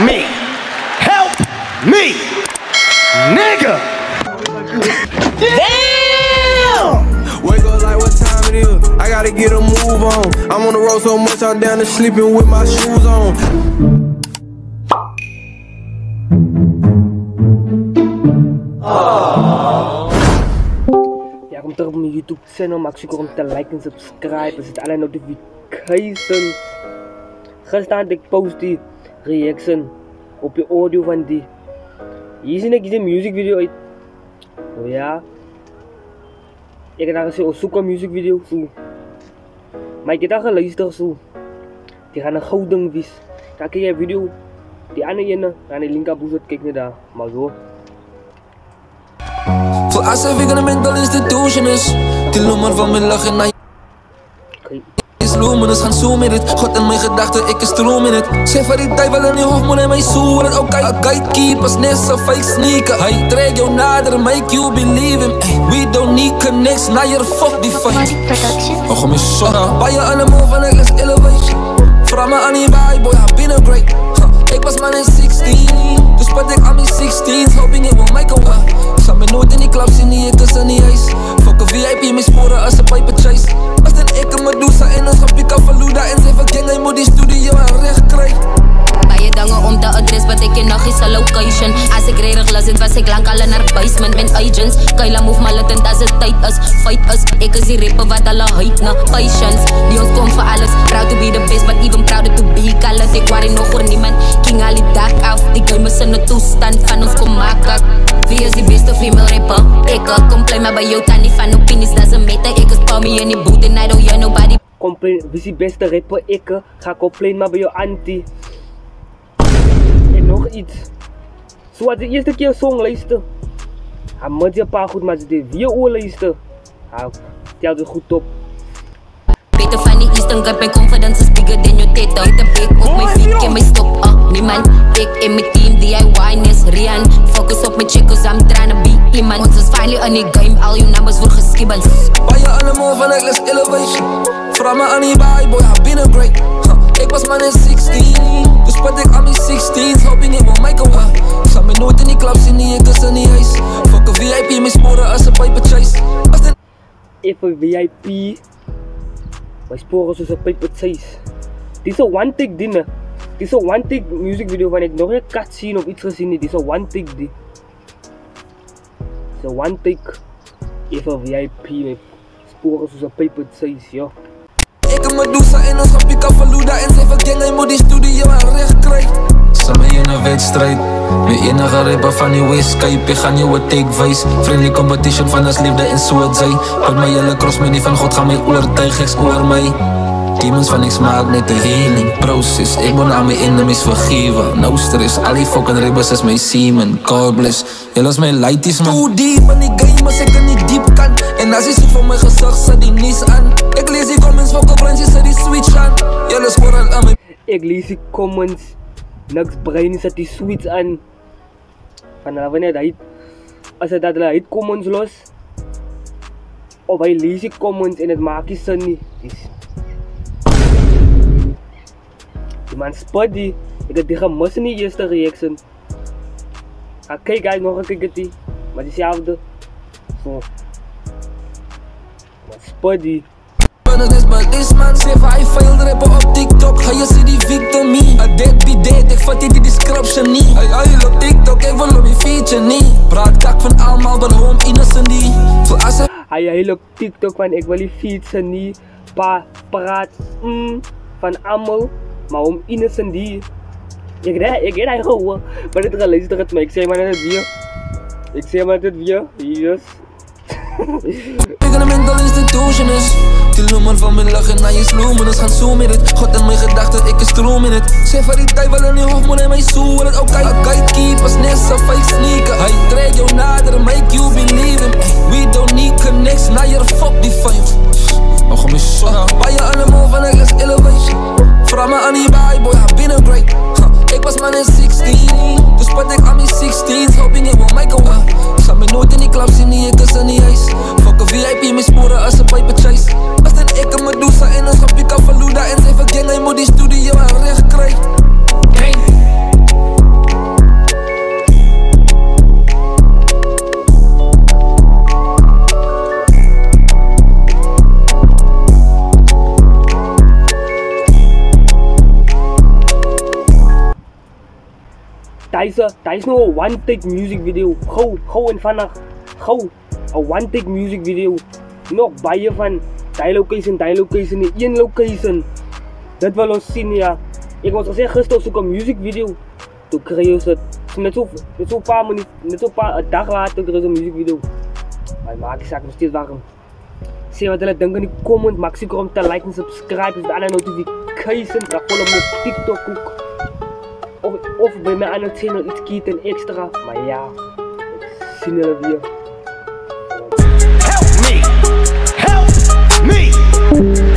me. Help me. Nigga. Damn! Wake up like what time it is. I gotta get a move on. I'm on the road so much I'm down to sleeping with my shoes on. Ja, kom terug op mijn YouTube channel. Maak zeker om te liken en subscribe. Er zitten alle notifications. Gisteren had ik post die reaction op je audio van die. Hier zie ik een music video uit. Oh ja. Ik heb daar eens zoeken music video zo. Maar ik heb daar geluisterd zo. Die gaan een gouden vis. Kijk je video. Die andere ene. Gaan die link op kijk naar daar. Maar zo. Voel alsof ik een mental institution is. Die nummer van mijn lachen naar je is luminous, gaan zoom in het. God in mijn gedachten, ik is stroom in het. Zeg voor die duivel in die hoofdmoed en mijn zoer. Het ook gatekeepers, net zo fake sneaker. Hij trekt jou nader, make you believe him. We don't need connects, now you're fuck die fight. Oh, kom eens zo. Bij je aan de move en ik les elevation. Vraag me aan die vibe, boy, I've been a great. Ik was man in 16, dus spat ik aan mijn 16's. Hoping it will make a way. Zat me nooit in die clubs, in die ekkers en die ijs. Fuck een VIP, mijn sporen als een paper chase. Als dan ik een Medusa en een schapje Cavaluda. En ze verkengen, hij moet die studio aan recht krijgen. Bij je dangen om de adres, wat ik in nog is een location. Als ik redig las, het was ik lang al naar basement met agents. Kaila move maar latent als het tijd is, fight is. Ik is die rapper wat alle hype na patience. Die ons komt voor alles, proud to be the best, but even prouder to be. Kala ik waarin nog voor niemand, king al die dag af. Die game is in de toestand van ons kom maken. Wie is die beste female rapper? Ik complain maar bij jou tannie van opinies, dat ze meten. Ik is Tommy in die boot en I don't hear nobody. Complain, wie is die beste rapper? Ik ga complain maar bij jou anti. En nog iets. Zoals de eerste keer song luister. Hij moet je paar goed, maar ze de weer oor luister. Hij telt het goed op. Beter van die Eastern Cup en confidence is bigger than your teta. Hit de big op mijn feet, kan mij stop. Niemand, ik en mijn team, DIY-ness, Rian. Focus op mijn chicos, I'm trying to be iemand. Ons is finally in die game, al je numbers voor geskibbeld. Bij je aan de move en ik les elevation. Vraag me aan die vibe, boy, I've been a great. Ik was man in 16, dus spat ik aan mijn 16's. Hoping it will make a way. Zat me nooit in die clubs, in die ekkers en die ijs. Fuck een VIP, mijn sporen als een paper chase. Even VIP. Mijn sporen zoals een paper chase. Dit is een one take dinner. Dit is een one take music video van ik nog een cutscene of iets gezien. Dit is een one take die. Dit is een one take. Even VIP. Mijn sporen zoals een paper chase, joh. Ik een Medusa en een schapje Cavaluda. En ze verkengen, hij moet die studio aan recht krijgen. Samen in een wedstrijd. Mijn enige rapper van die West Cape. Ik ga nieuwe take wijs. Friendly competition van ons liefde en so het zij. Uit mijn hele cross, me niet van God gaan mij oortuig. Ik oor mij. Demons van ik smaak net de healing proces. Ik moet aan mijn enemies vergeven. No stress, al die fucking ribbers is mijn semen. God bless, jullie is mijn lighties man. Too deep in die game als ik er niet diep kan. En als je ziet van mijn gezicht, zet die niets aan. Ik lees die comments van brandjes, zet die switch aan. Jullie scoren aan mijn. Ik lees die comments. Niks brein zet die switch aan. Vanaf wanneer hij. Als hij dat hij comments los. Of hij leest die comments en het maakt je zin niet. Die man spot die. Ik heb die gemist in die eerste reaction. Kijk hij nog een keer die. Maar diezelfde. Zo. Man spot die. But this man say I failed rapper op TikTok. Ga je zien die victimie? A dead be dead, ik vat die description niet. Hij op TikTok, ik wil op je feature niet. Praat kak van allemaal, but home innocent die. Hij op TikTok van ik wil die feature niet. Praat van allemaal, maar om innocent die. Ik heb hij gewoon. Maar dit geluisterd het, maar ik zeg maar net weer. Ik zeg maar net weer. Yes. Ik een mental institution is. Die nummer van mijn lachen naar je sluminous, gaan zoom in het. God in mijn gedachten, ik is stroom in het. Zeg voor die duivel in die hoofdmoed en mijn zoer. Het ook gatekeepers, net zo fake sneaker. Hij trekt jou nader, make you believe him. We don't need connects, now you're fuck die fame. Oh, kom eens zo. Bij je aan de move en ik les elevation. Vraag me aan die vibe, boy, I've been a great. Ik was man in 16, dus spat ik aan mijn 16's. Hoping it will make a way. Zat me nooit in die clubs, in die ekkers en die ijs. Fuck een VIP, mijn sporen als een paper chase. Als dan ik een Medusa en een schapje Cavaluda. En ze verkengen, hij moet die studio aan recht krijgen. daar is nou een one-take music video. Gauw en vannacht. Gauw. Een one-take music video. Nog baie van die location, in één location. Dat wil ons zien, ja. Ik was gezegd gisteren zoek een music video. Toen kreeg je het. Net zo'n paar minuten, een dag later kreeg je een music video. Maar maak je zaak nog steeds warm. Zeg wat jullie denken in de comment. Maak zeker om te liken en subscriben. Dus alle notifications. Dan volg me op TikTok ook. Of bij mijn andere channel iets kieten extra. Maar ja, ik zie jullie weer. Help me! Help me!